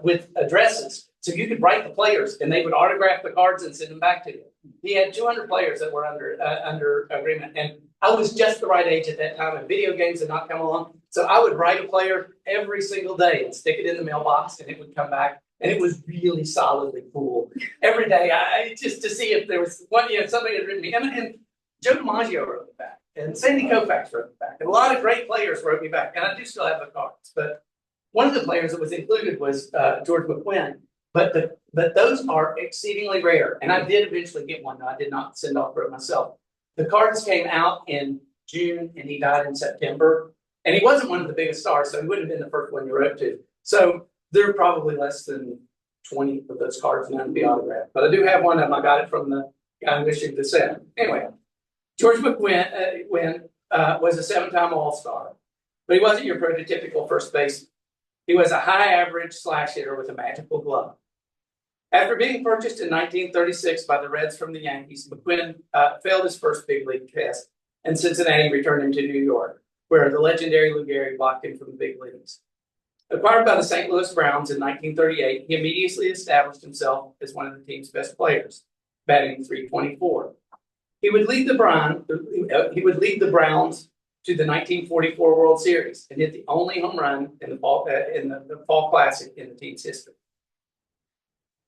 with addresses, so you could write the players and they would autograph the cards and send them back to you. He had 200 players that were under agreement, and I was just the right age at that time, and video games had not come along, so I would write a player every single day and stick it in the mailbox, and it would come back. And it was really solidly cool. Every day, I just to see if there was one, somebody had written me. And Joe DiMaggio wrote me back, and Sandy Koufax wrote me back, and a lot of great players wrote me back. And I do still have the cards. But one of the players that was included was George McQuinn. But those are exceedingly rare. And I did eventually get one. I did not send off for it myself. The cards came out in June, and he died in September. And he wasn't one of the biggest stars, so he wouldn't have been the first one you wrote to. So there are probably less than 20 of those cards now to be autographed. But I do have one of them. I got it from the guy who issued the set. Anyway, George McQuinn was a 7-time All-Star, but he wasn't your prototypical first baseman. He was a high-average slash hitter with a magical glove. After being purchased in 1936 by the Reds from the Yankees, McQuinn failed his first big league test, and Cincinnati returned him to New York, where the legendary Lou Gehrig blocked him from the big leagues. Acquired by the St. Louis Browns in 1938, he immediately established himself as one of the team's best players, batting .324. He would lead the Browns to the 1944 World Series and hit the only home run in the Fall Classic in the team's history.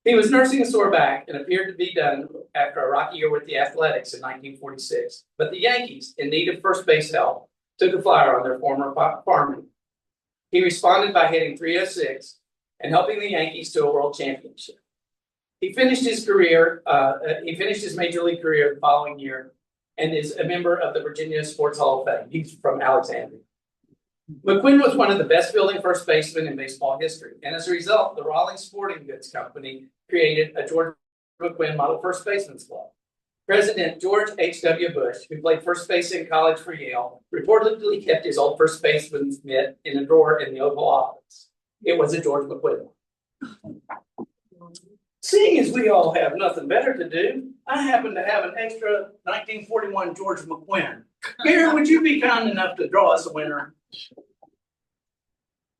He was nursing a sore back and appeared to be done after a rocky year with the Athletics in 1946. But the Yankees, in need of first base help, took a flyer on their former farming. He responded by hitting .306 and helping the Yankees to a world championship. He finished his career. He finished his major league career the following year, and is a member of the Virginia Sports Hall of Fame. He's from Alexandria. McQuinn was one of the best fielding first basemen in baseball history, and as a result, the Raleigh Sporting Goods Company created a George McQuinn Model First Baseman's Club. President George H.W. Bush, who played first base in college for Yale, reportedly kept his old first baseman's mitt in a drawer in the Oval Office. It was a George McQuinn. Seeing as we all have nothing better to do, I happen to have an extra 1941 George McQuinn. Gary, would you be kind enough to draw us a winner?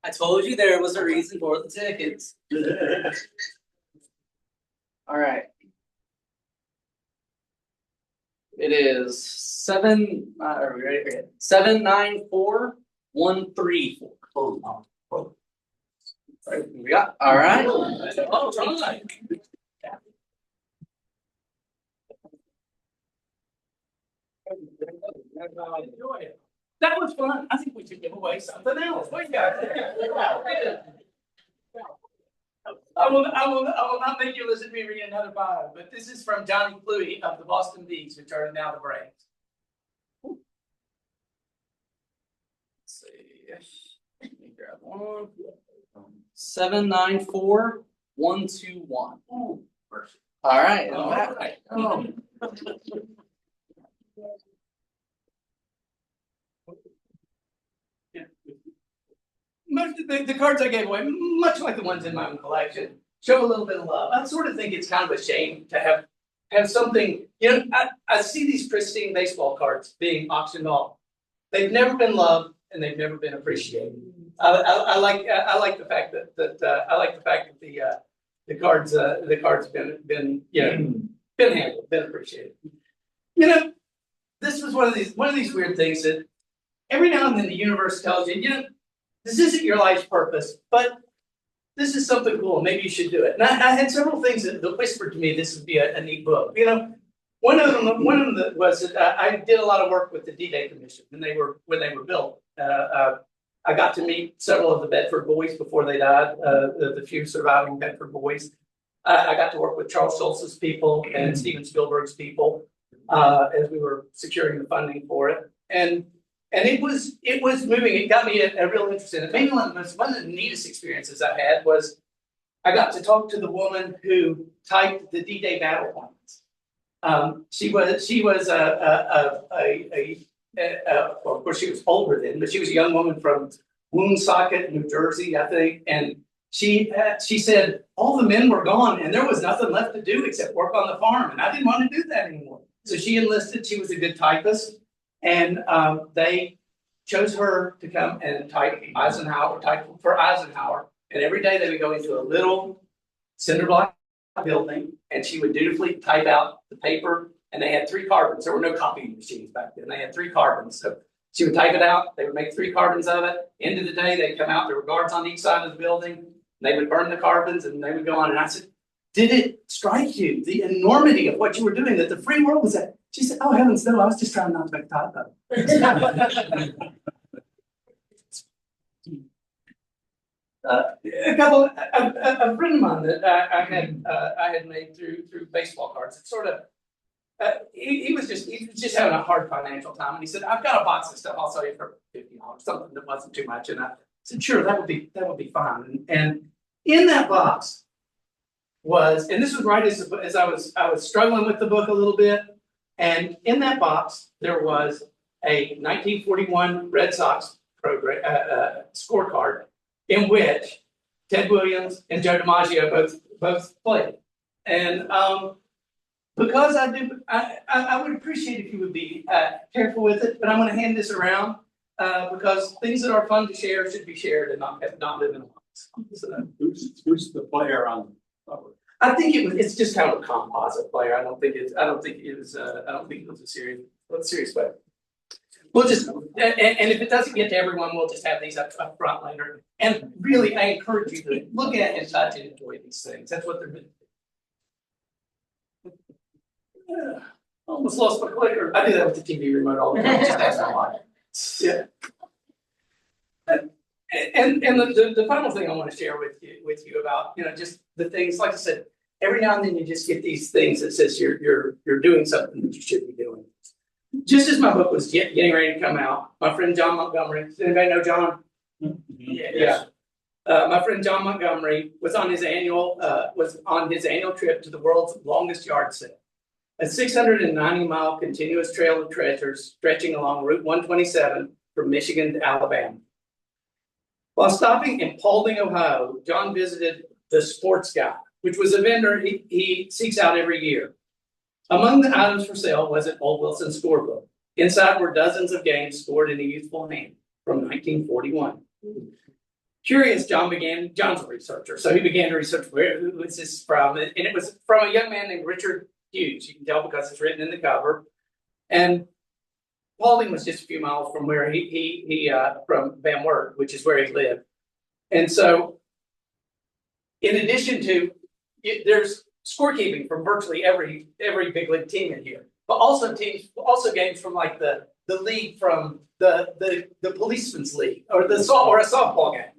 I told you there was a reason for the tickets. All right. It is 794-134. Right, we got all right. All right. That was fun. I think we should give away something else. What you got? I will not make you listen to me read another bio, but this is from Johnny Cluey of the Boston Bees, which are now the Braves. Let's see. Let me grab one. 794-121. All right. All right. Most of the cards I gave away, much like the ones in my own collection, show a little bit of love. I sort of think it's kind of a shame to have something, I see these pristine baseball cards being auctioned off. They've never been loved and they've never been appreciated. I like the fact that the cards been been handled, been appreciated. This was one of these weird things that every now and then the universe tells you, this isn't your life's purpose, but this is something cool. Maybe you should do it. And I had several things that whispered to me this would be a neat book. One of them was that I did a lot of work with the D-Day Commission when they were built. I got to meet several of the Bedford boys before they died. The few surviving Bedford boys. I got to work with Charles Schultz's people and Steven Spielberg's people as we were securing the funding for it. And it was moving. It got me a real interest in it. Maybe one of the neatest experiences I had was I got to talk to the woman who typed the D-Day battle plans. She was well, of course she was older then, but she was a young woman from Woonsocket, New Jersey, I think. And she said all the men were gone and there was nothing left to do except work on the farm, and I didn't want to do that anymore. So she enlisted. She was a good typist. And they chose her to come and type for Eisenhower. And every day they would go into a little cinder block building, and she would dutifully type out the paper. And they had 3 carbons. There were no copying machines back then. They had 3 carbons. So she would type it out. They would make 3 carbons of it. End of the day, they'd come out. There were guards on each side of the building. They would burn the carbons, and they would go on. And I said, did it strike you, the enormity of what you were doing, that the free world was at? She said, oh, heavens, no, I was just trying not to make typo. A friend of mine that I had made through baseball cards. It's sort of, he was just having a hard financial time, and he said, I've got a box of stuff I'll sell you for $50, something that wasn't too much. And I said, sure, that would be fine. And in that box was, and this was right as I was struggling with the book a little bit. And in that box, there was a 1941 Red Sox program scorecard in which Ted Williams and Joe DiMaggio both played. And because I would appreciate if you would be careful with it, but I'm going to hand this around because things that are fun to share should be shared and not live in a box. So, who's the player on the cover? I think it's just kind of a composite player. I don't think it was a serious player. We'll just and if it doesn't get to everyone, we'll just have these up front later. And really, I encourage you to look at and touch and enjoy these things. That's what they're meant to do. Almost lost my clicker. I do that with the TV remote all the time. Just that's not why. Yeah. And the final thing I want to share with you about, just the things, like I said, every now and then you just get these things that says you're doing something that you should be doing. Just as my book was getting ready to come out, my friend John Montgomery, does anybody know John? Yeah. My friend John Montgomery was on his annual trip to the world's longest yard sale, a 690-mile continuous trail of treasures stretching along Route 127 from Michigan to Alabama. While stopping in Paulding, Ohio, John visited the Sports Guy, which was a vendor he seeks out every year. Among the items for sale was an Old Wilson scorebook. Inside were dozens of games scored in a youthful hand from 1941. Curious, John's a researcher, so he began to research who was this from, and it was from a young man named Richard Hughes. You can tell because it's written in the cover. And Paulding was just a few miles from where he from Van Wert, which is where he lived. And so, in addition to, there's scorekeeping from virtually every big league team in here, but also games from like the league from the policeman's league or a softball game.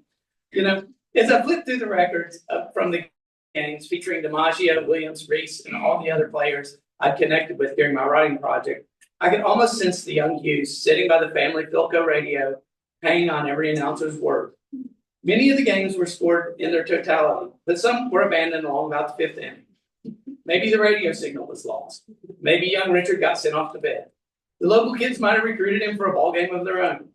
As I flipped through the records from the games featuring DiMaggio, Williams, Reese, and all the other players I connected with during my writing project, I could almost sense the young Hughes sitting by the family Philco radio, hanging on every announcer's word. Many of the games were scored in their totality, but some were abandoned along about the 5th inning. Maybe the radio signal was lost. Maybe young Richard got sent off to bed. The local kids might have recruited him for a ball game of their own.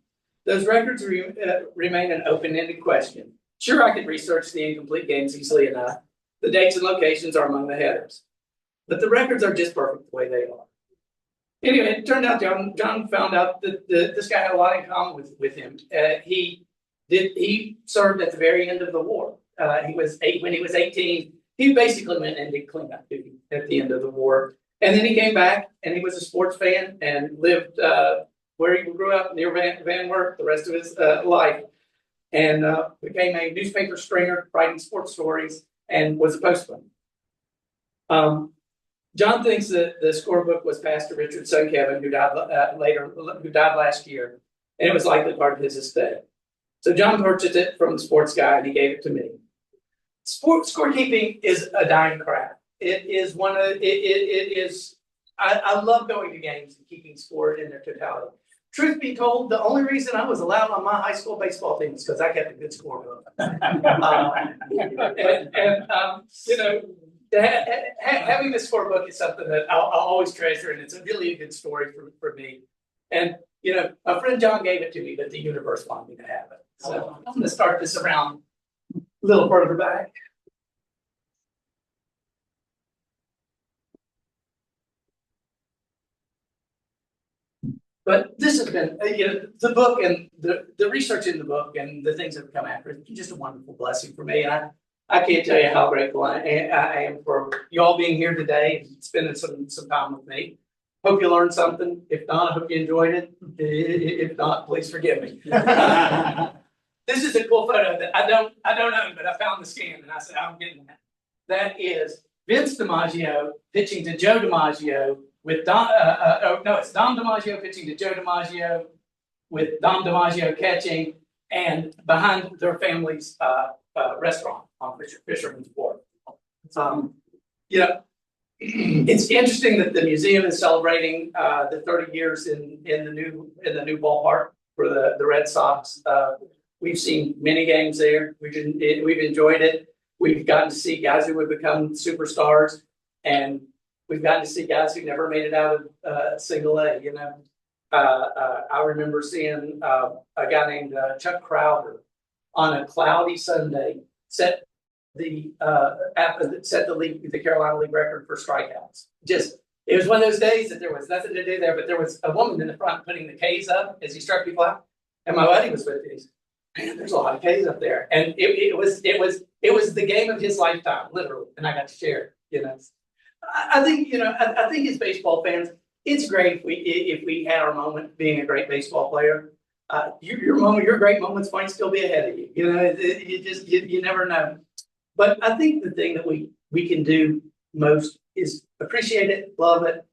Those records remain an open-ended question. Sure, I could research the incomplete games easily enough. The dates and locations are among the headers. But the records are just perfect the way they are. Anyway, it turned out John found out that this guy had a lot in common with him. He served at the very end of the war. When he was 18, he basically went and did cleanup duty at the end of the war. And then he came back and he was a sports fan and lived where he grew up near Van Wert the rest of his life. And became a newspaper stringer, writing sports stories, and was a postman. John thinks that the scorebook was passed to Richard's son Kevin, who died who died last year, and it was likely part of his estate. So John purchased it from the sports guy, and he gave it to me. Scorekeeping is a dying craft. It is one of it is. I love going to games and keeping score in their totality. Truth be told, the only reason I was allowed on my high school baseball team is because I kept a good scorebook. You know, having this scorebook is something that I'll always treasure, and it's a really good story for me. And you know, my friend John gave it to me, but the universe wanted me to have it. So I'm going to start this around a little further back. But this has been, you know, the book and the research in the book and the things that have come after it, just a wonderful blessing for me. And I can't tell you how grateful I am for you all being here today and spending some time with me. Hope you learned something. If not, I hope you enjoyed it. If not, please forgive me. This is a cool photo that I don't own, but I found the scan and I said, I'm getting that. That is Vince DiMaggio pitching to Joe DiMaggio with it's Dom DiMaggio pitching to Joe DiMaggio with Dom DiMaggio catching, and behind their family's restaurant on Fisherman's Wharf. You know, it's interesting that the museum is celebrating the 30 years in the new ballpark for the Red Sox. We've seen many games there. We've enjoyed it. We've gotten to see guys who have become superstars, and we've gotten to see guys who never made it out of single A. You know, I remember seeing a guy named Chuck Crowder on a cloudy Sunday set the Carolina League record for strikeouts. It was one of those days that there was nothing to do there, but there was a woman in the front putting the K's up as he struck people out, and my buddy was with me. He said, "Man, there's a lot of K's up there," and it was the game of his lifetime, literally, and I got to share it. You know. I think, you know, I think as baseball fans, it's great if we had our moment being a great baseball player. Your great moments might still be ahead of you. You know, you never know. But I think the thing that we can do most is appreciate it, love it,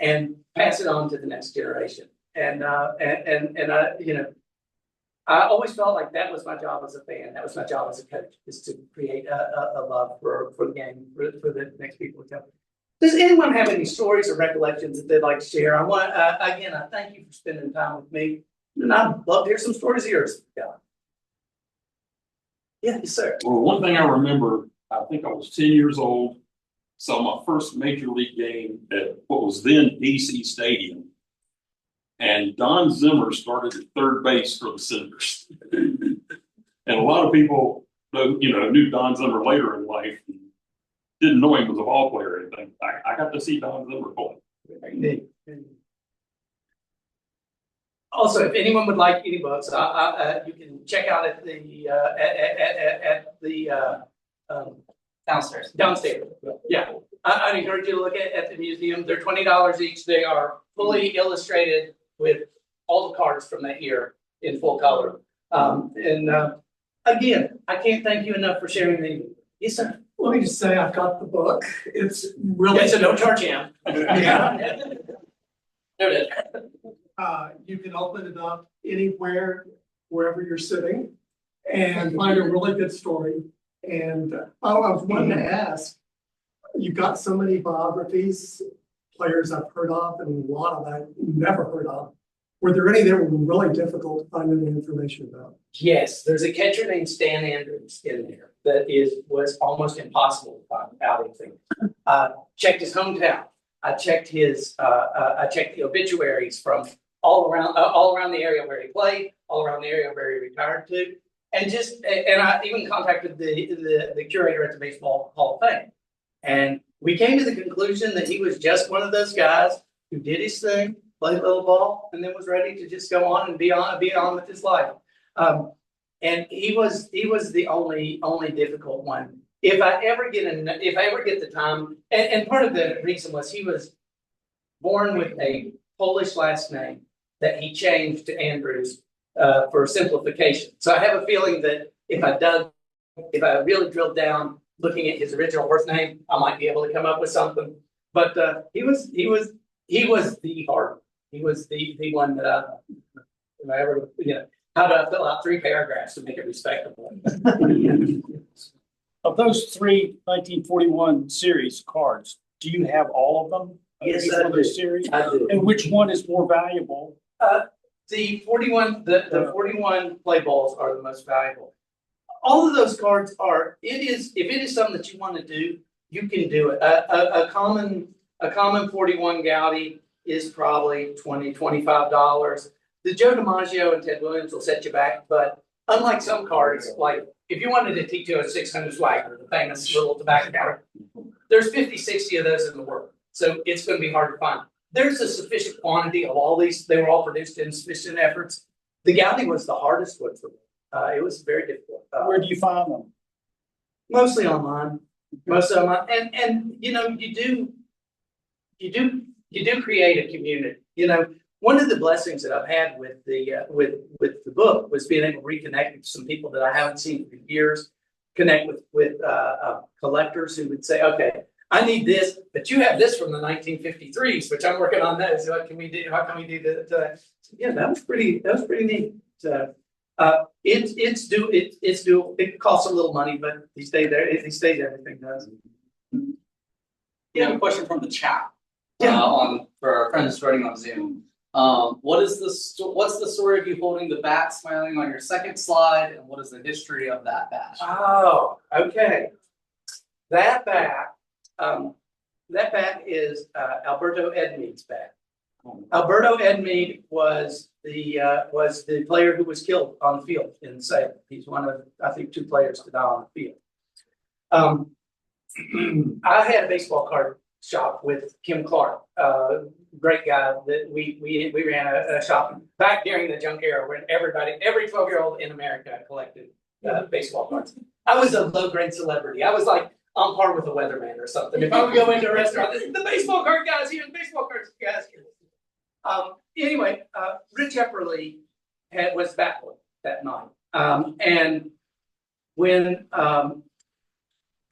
and pass it on to the next generation. And I, you know, I always felt like that was my job as a fan. That was my job as a coach, is to create a love for the game, for the next people to come. Does anyone have any stories or recollections that they'd like to share? I want again, I thank you for spending time with me, and I'd love to hear some stories of yours. Yeah, yes, sir. Well, one thing I remember, I think I was 10 years old, saw my first major league game at what was then DC Stadium. And Don Zimmer started at third base for the Senators. And a lot of people, you know, knew Don Zimmer later in life and didn't know him as a ball player or anything. I got to see Don Zimmer play. Also, if anyone would like any books, you can check out at the Downstairs. Downstairs. Yeah, I'd encourage you to look at the museum. They're $20 each. They are fully illustrated with all the cards from that year in full color. Again, I can't thank you enough for sharing the. Yes, sir. Let me just say, I've got the book. It's really. Yeah, so don't charge him. Yeah. There it is. You can open it up anywhere, wherever you're sitting, and find a really good story. And I was wanting to ask, you've got so many biographies, players I've heard of, and a lot of I've never heard of. Were there any that were really difficult to find any information about? Yes, there's a catcher named Stan Andrews in there that was almost impossible to find out anything. Checked his hometown. I checked the obituaries from all around the area where he played, all around the area where he retired to, and I even contacted the curator at the Baseball Hall of Fame, and we came to the conclusion that he was just one of those guys who did his thing, played a little ball, and then was ready to just go on and be on with his life. And he was the only difficult one. if I ever get the time, and part of the reason was he was born with a Polish last name that he changed to Andrews for simplification. So I have a feeling that if I really drilled down looking at his original birth name, I might be able to come up with something. But he was the hard. He was the one that if I ever, how do I fill out 3 paragraphs to make it respectable? Of those 3 1941 series cards, do you have all of them? Yes, Each I one of those do. series? I do. And which one is more valuable? The 41 play balls are the most valuable. All of those cards are, if it is something that you want to do, you can do it. A common 41 Gaudy is probably $20-$25. The Joe DiMaggio and Ted Williams will set you back, but unlike some cards, like if you wanted a T2 600 Swagger, the famous little tobacco card, there's 50-60 of those in the world. So it's going to be hard to find. There's a sufficient quantity of all these. They were all produced in sufficient efforts. The Gaudy was the hardest one for me. It was very difficult. Where do you find them? Mostly online. Mostly online. And you do create a community. One of the blessings that I've had with the book was being able to reconnect with some people that I haven't seen for years, connect with collectors who would say, okay, I need this, but you have this from the 1953s, which I'm working on those. What can we do? How can we do that? Yeah, that was pretty neat. It's due. It costs a little money, but these days everything does. We have a question from the chat. Yeah. For our friends joining on Zoom. What's the story of you holding the bat, smiling on your second slide, and what is the history of that bat? Oh, okay. That bat is Alberto Edmead's bat. Alberto Edmead was the player who was killed on the field in Salem. He's one of, I think, 2 players to die on the field. I had a baseball card shop with Kim Clark, great guy that we ran a shop back during the junk era when every 12-year-old in America collected baseball cards. I was a low-grade celebrity. I was like on par with a weatherman or something. If I would go into a restaurant, this is the baseball card guys here, the baseball cards guys here. Anyway, Rich Epperly was battling that night. And when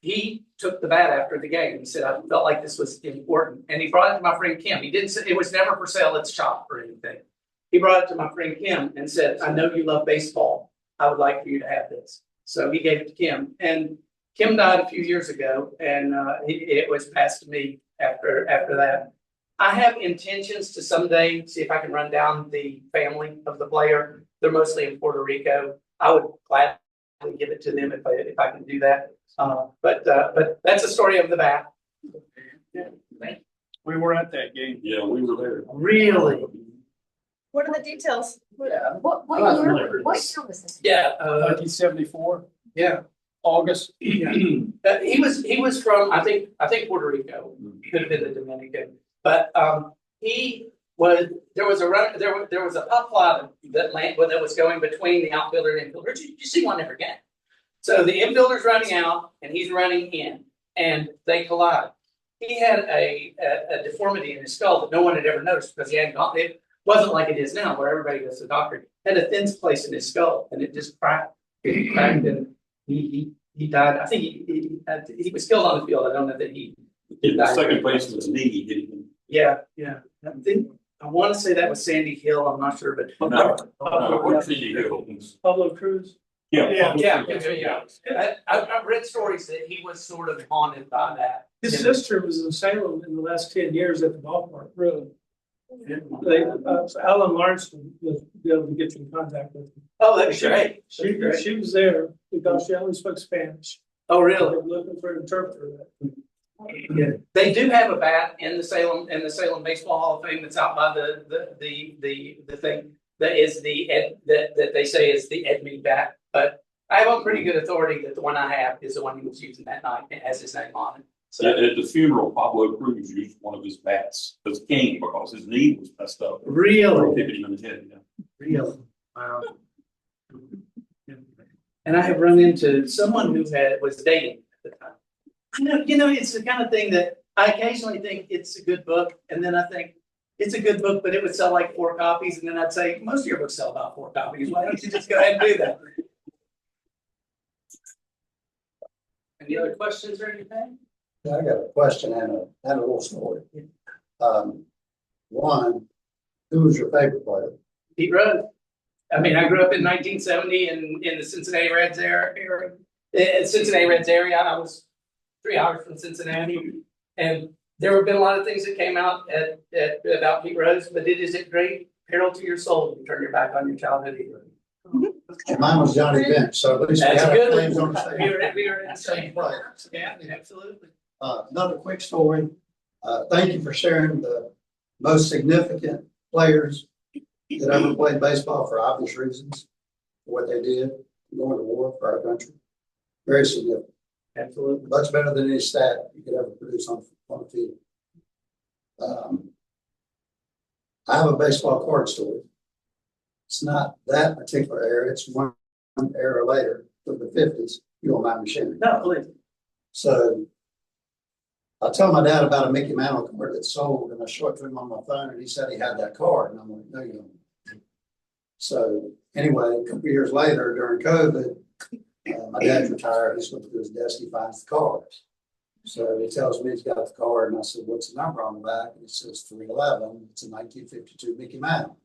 he took the bat after the game, he said, I felt like this was important. And he brought it to my friend Kim. He didn't say it was never for sale at the shop or anything. He brought it to my friend Kim and said, I know you love baseball. I would like for you to have this. So he gave it to Kim. And Kim died a few years ago, and it was passed to me after that. I have intentions to someday see if I can run down the family of the player. They're mostly in Puerto Rico. I would gladly give it to them if I can do that. But that's the story of the bat. Yeah. We were at that game. Yeah, we were there. Really? What are the details? Yeah. What I'm not familiar year, with what this. year was this? Yeah. 1974, Yeah. August. Yeah. He was from I think Puerto Rico. Could have been the Dominican, but there was a pop fly that was going between the outfielder and infielder. You see one every game. So the infielder's running out and he's running in, and they collide. He had a deformity in his skull that no one had ever noticed because he hadn't gone. It wasn't like it is now, where everybody goes to the doctor. He had a thin place in his skull, and it just cracked. It cracked, and he died. I think he was killed on the field. I don't know that he In the died. second place was knee hit him. Yeah. I want to say that was Sandy Hill. I'm not sure, but What's the Pablo Cruz. Yeah. yeah. I've read stories that he was sort of haunted by that. His sister was in Salem in the last 10 years at the ballpark, really. Alan Lawrence was able to get you in contact with him. Oh, that'd be great. She was there because she only spoke Spanish. Oh, They really? were looking for an interpreter. Yeah. They do have a bat in the Salem Baseball Hall of Fame that's out by the thing that is that they say is the Edmead bat. But I have on pretty good authority that the one I have is the one he was using that night. It has his name on it. So At the funeral, Pablo Cruz used one of his bats as king because his knee was messed up. really, Hit him in the head. Yeah. really, wow. And I have run into someone who was dating the time. It's the kind of thing that I occasionally think it's a good book, and then I think it's a good book, but it would sell like 4 copies, and then I'd say most of your books sell about 4 copies. Why don't you just go ahead and do that? Any other questions or anything? Yeah, I got a question and a little story. One, who was your favorite player? Pete Rose. I mean, I grew up in 1970 in the Cincinnati Reds area. Cincinnati Reds area. I was 3 hours from Cincinnati, and there have been a lot of things that came out about Pete Rose, but it is a great peril to your soul to turn your back on your childhood hero. Mine was Johnny Bench, so at least we That's a had good names one. on the same. We were in the same place. Yeah, absolutely. Another quick story. Thank you for sharing the most significant players that ever played baseball for obvious reasons, for what they did, going to war for our country. Very significant. Absolutely. Much better than any stat you could ever produce on the field. I have a baseball card story. It's not that particular era. It's one era later, from the 50s. You don't mind me sharing. No, please. So I told my dad about a Mickey Mantle card that sold, and I showed it to him on my phone, and he said he had that card, and I'm like, no, you don't. So anyway, a couple of years later, during COVID, my dad's retired. He's going to his desk. He finds the cards. So he tells me he's got the card, and I said, "What's the number on the back?" And he says 311. It's a 1952 Mickey Mantle.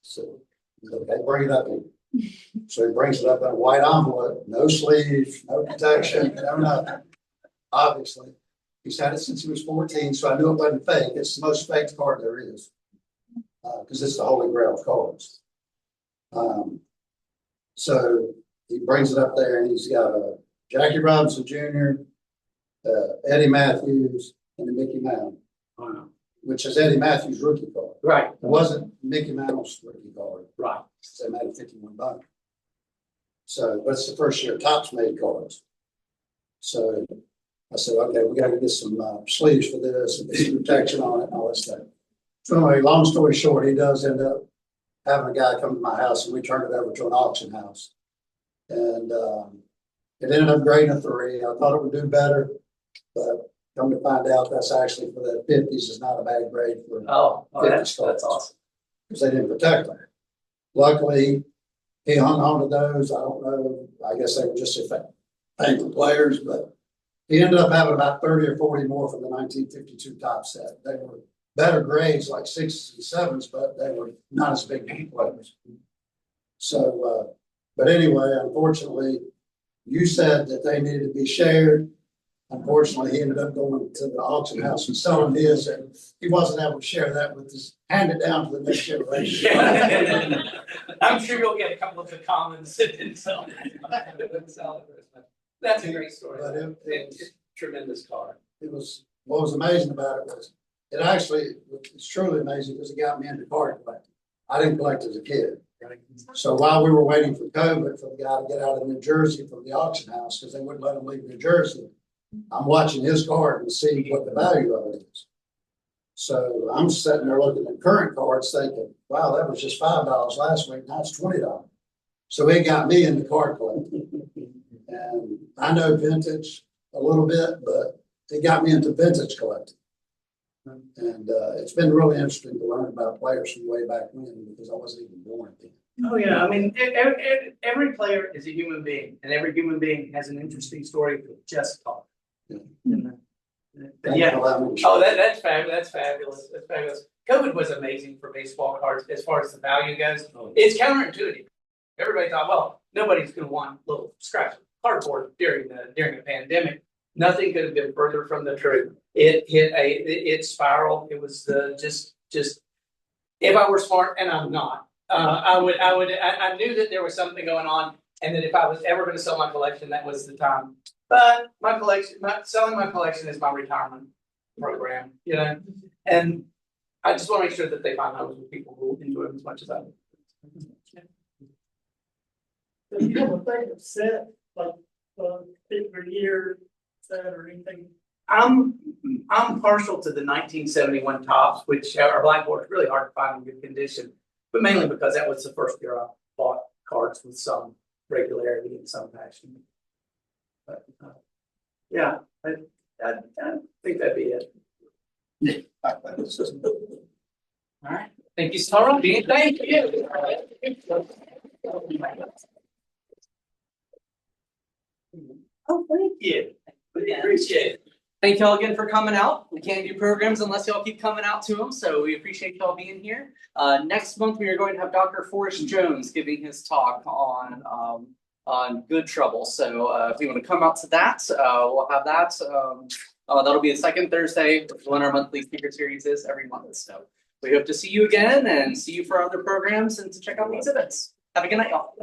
So he's like, "Okay, bring it up here." So he brings it up in a white envelope, no sleeve, no protection, no nothing. Obviously, he's had it since he was 14, so I knew it wasn't fake. It's the most faked card there is, because it's the holy grail of cards. So he brings it up there, and he's got a Jackie Robinson Jr., Eddie Matthews, and a Mickey Mantle, which is Eddie Matthews' rookie card. Right. It wasn't Mickey Mantle's rookie card. Right. They made a 51 buck. So that's the first year Topps made cards. So I said, okay, we got to get some sleeves for this and get some protection on it and all that stuff. So anyway, long story short, he does end up having a guy come to my house, and we turned it over to an auction house. And it ended up grading a 3. I thought it would do better, but come to find out that's actually for the 50s is not a bad grade for That's awesome. because they didn't protect them. Luckily, he hung on to those. I don't know. I guess they were just thankful players, but he ended up having about 30 or 40 more from the 1952 top set. They were better grades, like 6s and 7s, but they were not as big players. So, but anyway, unfortunately, you said that they needed to be shared. Unfortunately, he ended up going to the auction house and selling his, and he wasn't able to share that with his, hand it down to the next generation. Yeah. I'm sure you'll get a couple of the comments that didn't sell. That's a great story. But It's a tremendous card. It was, what was amazing about it was, it actually, it's truly amazing because it got me into card collecting. I didn't collect as a kid. So while we were waiting for COVID for the guy to get out of New Jersey from the auction house, because they wouldn't let him leave New Jersey, I'm watching his card and see what the value of it is. So I'm sitting there looking at current cards thinking, wow, that was just $5 last week. Now it's $20. So it got me into card collecting. And I know vintage a little bit, but it got me into vintage collecting. And it's been really interesting to learn about players from way back when, because I wasn't even born then. Oh, yeah. I mean, every player is a human being, and every human being has an interesting story to just talk. Yeah. Yeah. Oh, that's fabulous. That's fabulous. That's fabulous. COVID was amazing for baseball cards as far as the value goes. It's counterintuitive. Everybody thought, well, nobody's going to want little scraps of cardboard during the pandemic. Nothing could have been further from the truth. It spiraled. It was just if I were smart, and I'm not, I knew that there was something going on, and that if I was ever going to sell my collection, that was the time. But selling my collection is my retirement program, and I just want to make sure that they find homes with people who enjoy them as much as I do. Do you have a favorite set, like particular year set or anything? I'm partial to the 1971 tops, which are blackboards, really hard to find in good condition, but mainly because that was the first year I bought cards with some regularity and some passion. But Yeah, I think that'd be it. All right. Thank you so much. Thank you. Oh, thank you. We appreciate it. Thank y'all again for coming out. We can't do programs unless y'all keep coming out to them, so we appreciate y'all being here. Next month we are going to have Dr. Forrest Jones giving his talk on good trouble. So if you want to come out to that, we'll have that. That'll be the second Thursday, which is when our monthly speaker series is every month. So we hope to see you again and see you for other programs and to check out the exhibits. Have a good night, y'all.